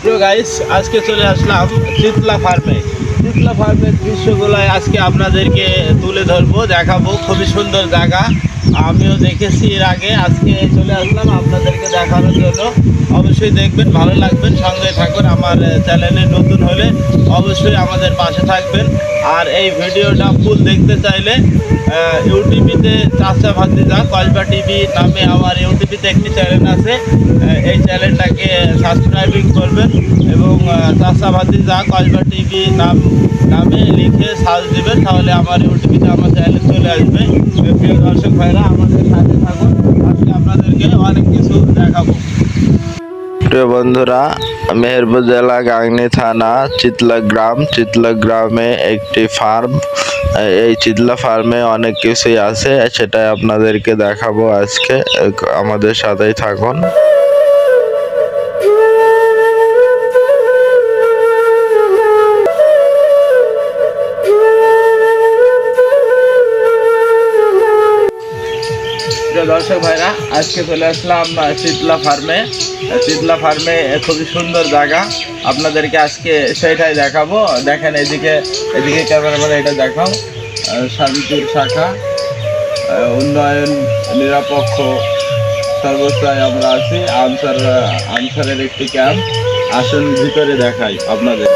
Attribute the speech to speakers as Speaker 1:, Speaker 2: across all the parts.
Speaker 1: প্রিয় গাইস, আজকে চলে আসলাম চিতলা ফার্মে। চিতলা ফার্মের দৃশ্যগুলো আজকে আপনাদেরকে তুলে ধরবো, দেখাবো। খুবই সুন্দর জায়গা, আমিও দেখেছি এর আগে। আজকে চলে আসলাম আপনাদেরকে দেখানোর জন্য। অবশ্যই দেখবেন, ভালো লাগবেন, সঙ্গে থাকুন। আমার চ্যানেলে নতুন হলে অবশ্যই আমাদের পাশে থাকবেন। আর এই ভিডিওটা ফুল দেখতে চাইলে ইউটিউবিতে চাচা ভাতিজা কসবা টিভি নামে আমার ইউটিউবিতে একটি চ্যানেল আছে। এই চ্যানেলটাকে সাবস্ক্রাইবিং করবেন এবং চাচা ভাতিজা কসবা টিভি নামে লিখে সার্চ দেবেন, তাহলে আমার ইউটিউবিতে আমার চ্যানেল চলে আসবে। প্রিয় দর্শক ভাইরা, আমাদের সাথে থাকুন, আজকে আপনাদেরকে অনেক কিছু দেখাবো। প্রিয় বন্ধুরা, মেহেরপুর জেলা গাংনী থানা চিতলা গ্রামে একটি ফার্ম। এই চিতলা ফার্মে অনেক কিছুই আছে, সেটাই আপনাদেরকে দেখাবো আজকে। আমাদের সাথেই থাকুন। দর্শক ভাইরা, আজকে চলে আসলাম চিতলা ফার্মে। খুবই সুন্দর জায়গা, আপনাদেরকে আজকে সেইটাই দেখাবো। দেখেন, এদিকে ক্যামেরাম্যান, এটা দেখাও। শান্তির শাখা, উন্নয়ন নিরপেক্ষ সর্বস্থায় আমরা আছি। আনসারের একটি ক্যাম্প। আসুন ভিতরে দেখাই আপনাদের।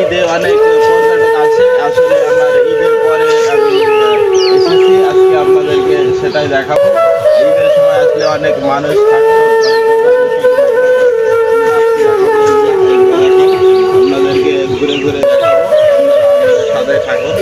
Speaker 1: ঈদে অনেক পর্যটক আছে। আসলে আমার ঈদের পরে আমি এসেছি, আজকে আপনাদেরকে সেটাই দেখাবো। ঈদের সময় আসলে অনেক মানুষ থাকতো, আপনাদেরকে ঘুরে ঘুরে দেখাবো। সাথে থাকুন।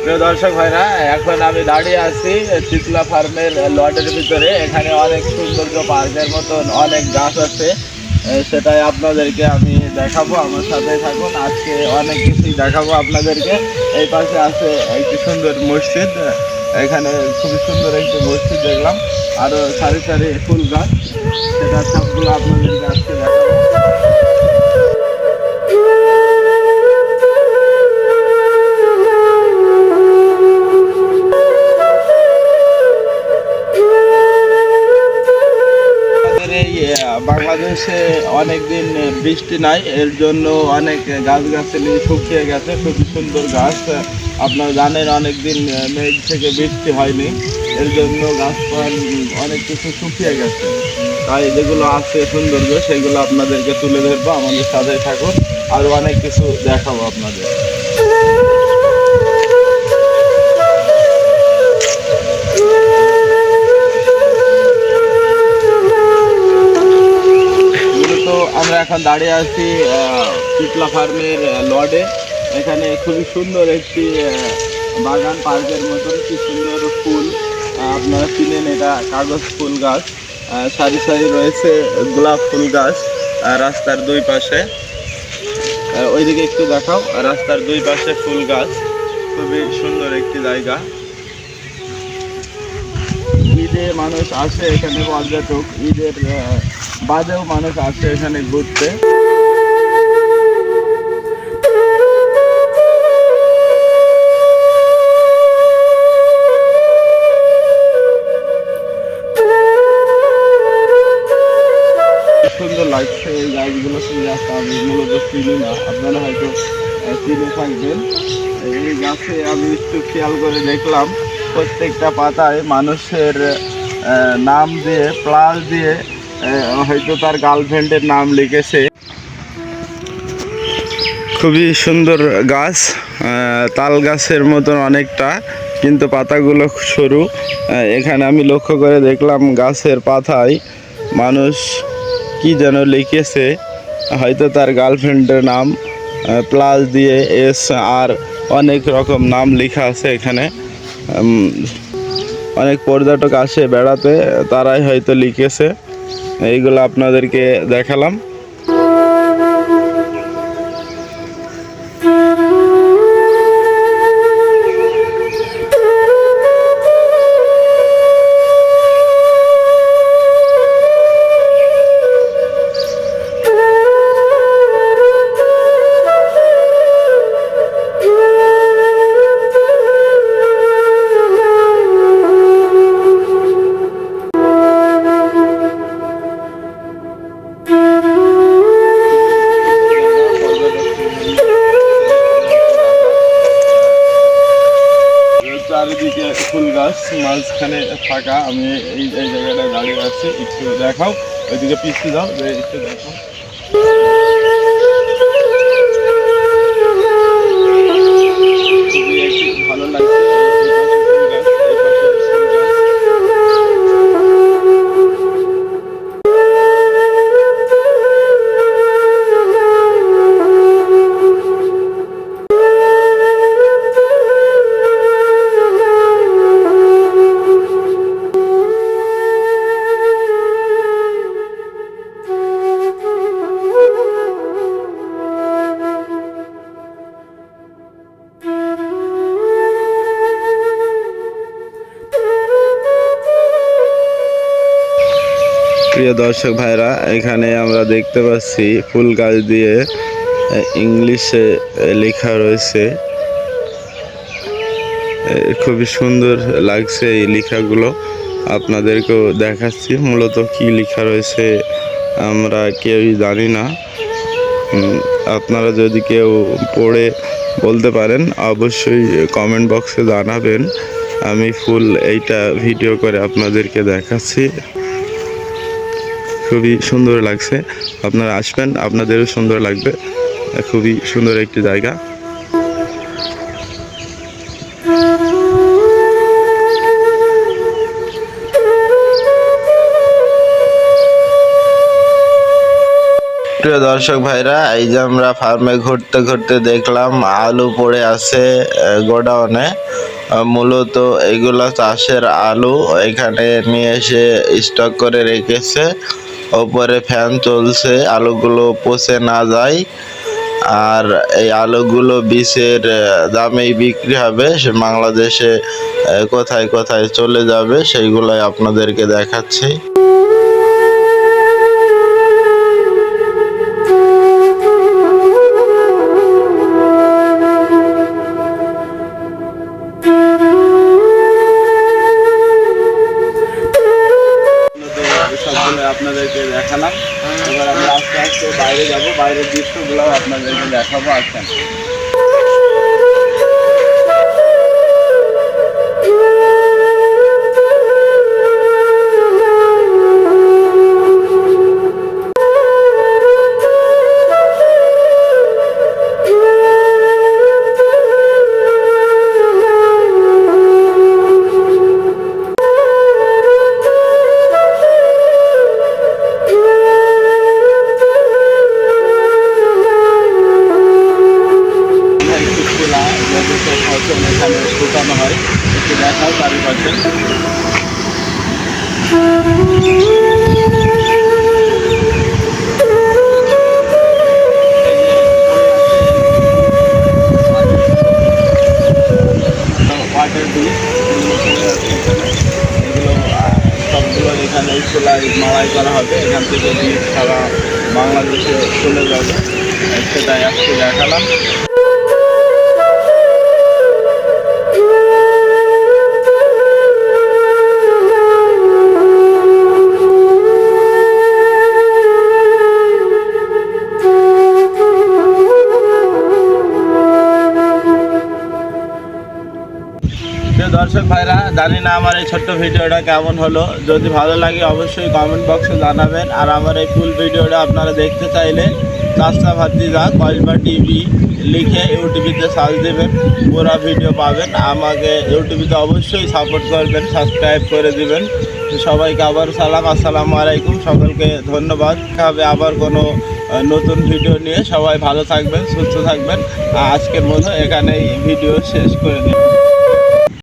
Speaker 1: প্রিয় দর্শক ভাইরা, এখন আমি দাঁড়িয়ে আছি চিতলা ফার্মের লটের ভিতরে। এখানে অনেক সৌন্দর্য পার্কের মতন অনেক গাছ আছে, সেটাই আপনাদেরকে আমি দেখাবো। আমার সাথে থাকুন, আজকে অনেক কিছুই দেখাবো আপনাদেরকে। এই পাশে আছে একটি সুন্দর মসজিদ। এখানে খুবই সুন্দর একটি মসজিদ দেখলাম, আরও সারি সারি ফুল গাছ, সেটা সবগুলো আপনাদেরকে আজকে দেখাবো। বাংলাদেশে অনেক দিন বৃষ্টি নাই, এর জন্য অনেক গাছগাছালি শুকিয়ে গেছে। খুবই সুন্দর গাছ, আপনারা জানেন অনেক দিন মেঘ থেকে বৃষ্টি হয়নি, এর জন্য গাছপালা অনেক কিছু শুকিয়ে গেছে। তাই যেগুলো আছে সৌন্দর্য, সেগুলো আপনাদেরকে তুলে ধরবো। আমাদের সাথে থাকুন, আরও অনেক কিছু দেখাবো আপনাদের। আমরা এখন দাঁড়িয়ে আছি চিতলা ফার্মের লডে। এখানে খুবই সুন্দর একটি বাগান, পার্কের মতন। কি সুন্দর ফুল, আপনারা চিনেন, এটা কাগজ ফুল গাছ। সারি সারি রয়েছে গোলাপ ফুল গাছ রাস্তার দুই পাশে। ওইদিকে একটু দেখাও, রাস্তার দুই পাশে ফুল গাছ। খুবই সুন্দর একটি জায়গা। ঈদে মানুষ আসে এখানে, পর্যটক। ঈদের বাদেও মানুষ আসে এখানে ঘুরতে। সুন্দর লাগছে এই গাছগুলো। আমি মূলত চিনি না, আপনারা হয়তো চিনে থাকবেন। এই গাছে আমি একটু খেয়াল করে দেখলাম, প্রত্যেকটা পাতায় মানুষের নাম দিয়ে, প্লাস দিয়ে, হয়তো তার গার্লফ্রেন্ডের নাম লিখেছে। খুবই সুন্দর গাছ, তাল গাছের মতন অনেকটা, কিন্তু পাতাগুলো সরু। এখানে আমি লক্ষ্য করে দেখলাম গাছের পাতায় মানুষ কি যেন লিখেছে, হয়তো তার গার্লফ্রেন্ডের নাম, প্লাস দিয়ে এস, আর অনেক রকম নাম লেখা আছে এখানে। অনেক পর্যটক আসে বেড়াতে, তারাই হয়তো লিখেছে। এইগুলো আপনাদেরকে দেখালাম।
Speaker 2: মাঝখানে ফাঁকা, আমি এই জায়গাটায় দাঁড়িয়ে আছি। একটু দেখাও, ওইদিকে পিছিয়ে দাও, একটু দেখো। খুবই একটি ভালো লাগছে। প্রিয় দর্শক ভাইরা, এখানে আমরা দেখতে পাচ্ছি ফুল গাছ দিয়ে ইংলিশে লেখা রয়েছে। খুবই সুন্দর লাগছে এই লেখাগুলো, আপনাদেরকেও দেখাচ্ছি। মূলত কি লেখা রয়েছে আমরা কেউই জানি না। আপনারা যদি কেউ পড়ে বলতে পারেন অবশ্যই কমেন্ট বক্সে জানাবেন। আমি ফুল এইটা ভিডিও করে আপনাদেরকে দেখাচ্ছি। খুবই সুন্দর লাগছে, আপনারা আসবেন, আপনাদেরও সুন্দর লাগবে। খুবই সুন্দর একটি জায়গা।
Speaker 1: প্রিয় দর্শক ভাইরা, এই যে আমরা ফার্মে ঘুরতে ঘুরতে দেখলাম আলু পড়ে আছে গোডাউনে। মূলত এগুলা চাষের আলু, এখানে নিয়ে এসে স্টক করে রেখেছে। ওপরে ফ্যান চলছে, আলুগুলো পচে না যায়। আর এই আলুগুলো বীজের দামেই বিক্রি হবে, সে বাংলাদেশে কোথায় কোথায় চলে যাবে সেইগুলাই আপনাদেরকে দেখাচ্ছি।
Speaker 2: সবগুলো আপনাদেরকে দেখালাম। এবার আমরা আস্তে আস্তে বাইরে যাব, বাইরের দৃশ্যগুলো আপনাদেরকে দেখাবো। আসেন। এখানে শুকানো হয়, একটু দেখাও চারিপাশে। পাটের বীজ এগুলো সবগুলো এখানে সেলাই মাড়াই করা হবে। এখান থেকে বীজ সারা বাংলাদেশে চলে যাবে, সেটাই আজকে দেখালাম। দর্শক ভাইরা, জানি না আমার এই ছোট্ট ভিডিওটা কেমন হলো। যদি ভালো লাগে অবশ্যই কমেন্ট বক্সে জানাবেন। আর আমার এই ফুল ভিডিওটা আপনারা দেখতে চাইলে চাচা ভাতিজা কসবা টিভি লিখে ইউটিউবে সার্চ দেবেন, পুরো ভিডিও পাবেন। আমাকে ইউটিউবে অবশ্যই সাপোর্ট করবেন, সাবস্ক্রাইব করে দিবেন। সবাইকে আবার সালাম, আসসালামু আলাইকুম। সকলকে ধন্যবাদ। হবে আবার কোনো নতুন ভিডিও নিয়ে। সবাই ভালো থাকবেন, সুস্থ থাকবেন। আজকের মতো এখানেই ভিডিও শেষ করে দিন।